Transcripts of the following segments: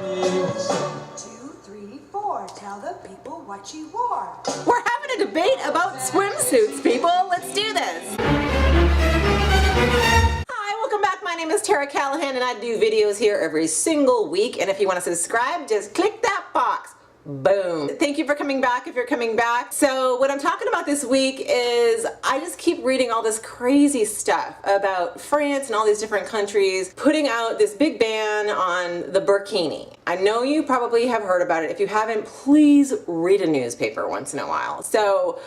2, 3, 4. Tell the people what you wore. We're having a debate about swimsuits, people. Let's do this. Hi, welcome back. My name is Tara Callahan and I do videos here every single week. And if you want to subscribe, just click that box. Boom. Thank you for coming back if you're coming back. So what I'm talking about this week is I just keep reading all this crazy stuff about France and all these different countries putting out this big ban on the burkini. I know you probably have heard about it. If you haven't, please read a newspaper once in a while. So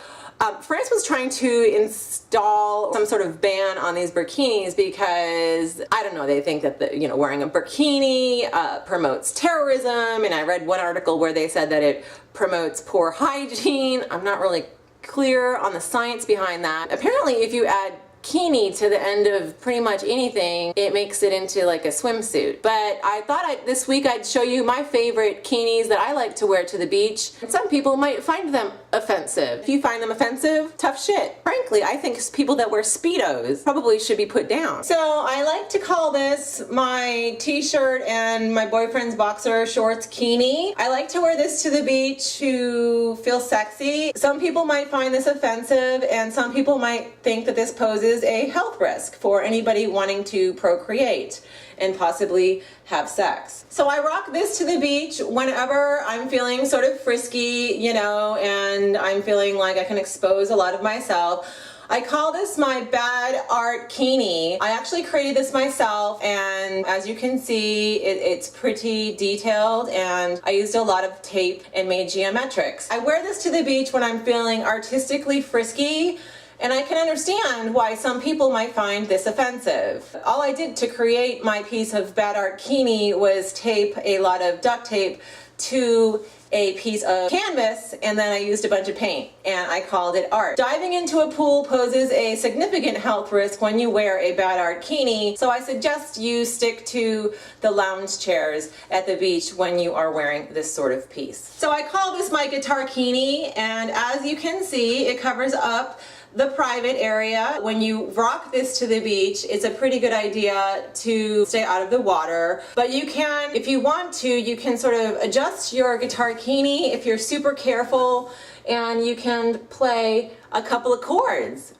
France was trying to install some sort of ban on these burkinis because, I don't know, they think that wearing a burkini promotes terrorism, and I read one article where they said that it promotes poor hygiene. I'm not really clear on the science behind that. Apparently, if you add bikini to the end of pretty much anything, it makes it into like a swimsuit. But I thought this week I'd show you my favorite bikinis that I like to wear to the beach. Some people might find them offensive. If you find them offensive, tough shit. Frankly, I think people that wear Speedos probably should be put down. So I like to call this my t-shirt and my boyfriend's boxer shorts bikini. I like to wear this to the beach to feel sexy. Some people might find this offensive, and some people might think that this poses a health risk for anybody wanting to procreate and possibly have sex. So I rock this to the beach whenever I'm feeling sort of frisky, and I'm feeling like I can expose a lot of myself. I call this my bad art bikini. I actually created this myself, and as you can see, it's pretty detailed, and I used a lot of tape and made geometrics. I wear this to the beach when I'm feeling artistically frisky, and I can understand why some people might find this offensive. All I did to create my piece of bad art bikini was tape a lot of duct tape to a piece of canvas, and then I used a bunch of paint, and I called it art. Diving into a pool poses a significant health risk when you wear a bad art bikini, so I suggest you stick to the lounge chairs at the beach when you are wearing this sort of piece. So I call this my guitar bikini, and as you can see, it covers up the private area. When you rock this to the beach, it's a pretty good idea to stay out of the water, but you can, if you want to, you can sort of adjust your guitar bikini if you're super careful, and you can play a couple of chords.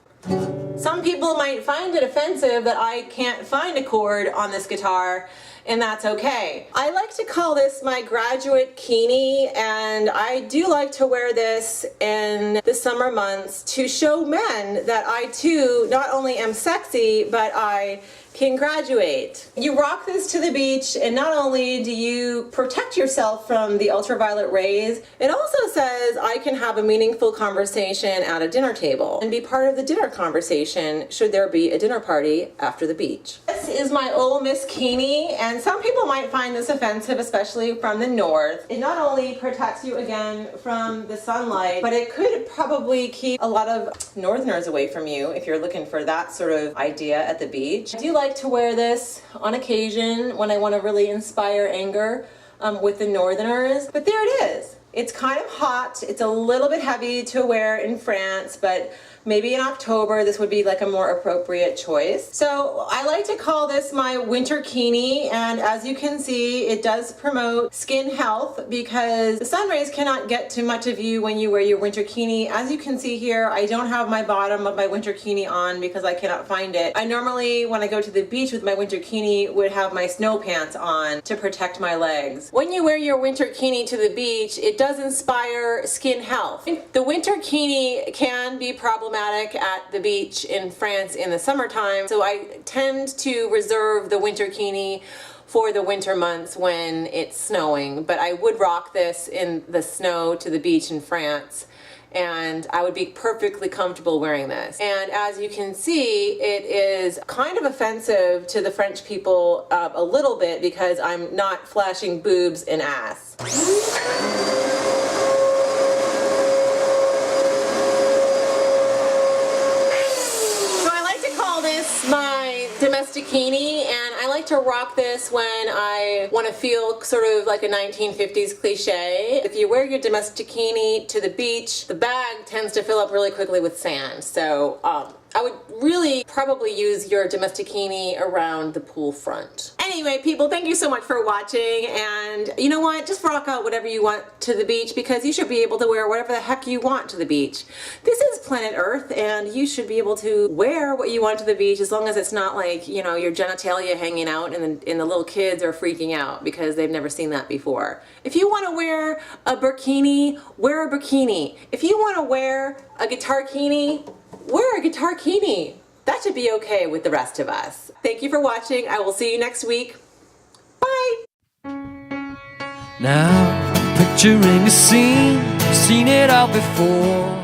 Some people might find it offensive that I can't find a chord on this guitar, and that's okay. I like to call this my graduate bikini, and I do like to wear this in the summer months to show men that I too not only am sexy, but I can graduate. You rock this to the beach, and not only do you protect yourself from the ultraviolet rays, it also says I can have a meaningful conversation at a dinner table and be part of the dinner conversation should there be a dinner party after the beach. This is my Ole Miss bikini, and some people might find this offensive, especially from the north. It not only protects you again from the sunlight, but it could probably keep a lot of northerners away from you if you're looking for that sort of idea at the beach. I do like to wear this on occasion when I want to really inspire anger with the northerners, but there it is. It's kind of hot. It's a little bit heavy to wear in France, but maybe in October this would be like a more appropriate choice. So I like to call this my winter bikini, and as you can see, it does promote skin health because the sun rays cannot get too much of you when you wear your winter bikini. As you can see here, I don't have my bottom of my winter bikini on because I cannot find it. I normally, when I go to the beach with my winter bikini, would have my snow pants on to protect my legs. When you wear your winter bikini to the beach, it does inspire skin health. The winter bikini can be problematic at the beach in France in the summertime, so I tend to reserve the winter bikini for the winter months when it's snowing, but I would rock this in the snow to the beach in France, and I would be perfectly comfortable wearing this. And as you can see, it is kind of offensive to the French people a little bit because I'm not flashing boobs and ass. My domesticini, and I like to rock this when I want to feel sort of like a 1950s cliche. If you wear your domesticini to the beach, the bag tends to fill up really quickly with sand, so I would really probably use your domesticini around the pool front. Anyway, people, thank you so much for watching, and you know what? Just rock out whatever you want to the beach, because you should be able to wear whatever the heck you want to the beach. This is planet Earth, and you should be able to wear what you want to the beach as long as it's not like, you know, your genitalia hanging out and the little kids are freaking out because they've never seen that before. If you want to wear a burkini, wear a burkini. If you want to wear a guitarkini, wear a guitarkini. That should be okay with the rest of us. Thank you for watching. I will see you next week. Bye. Now, picturing a scene, I've seen it all before.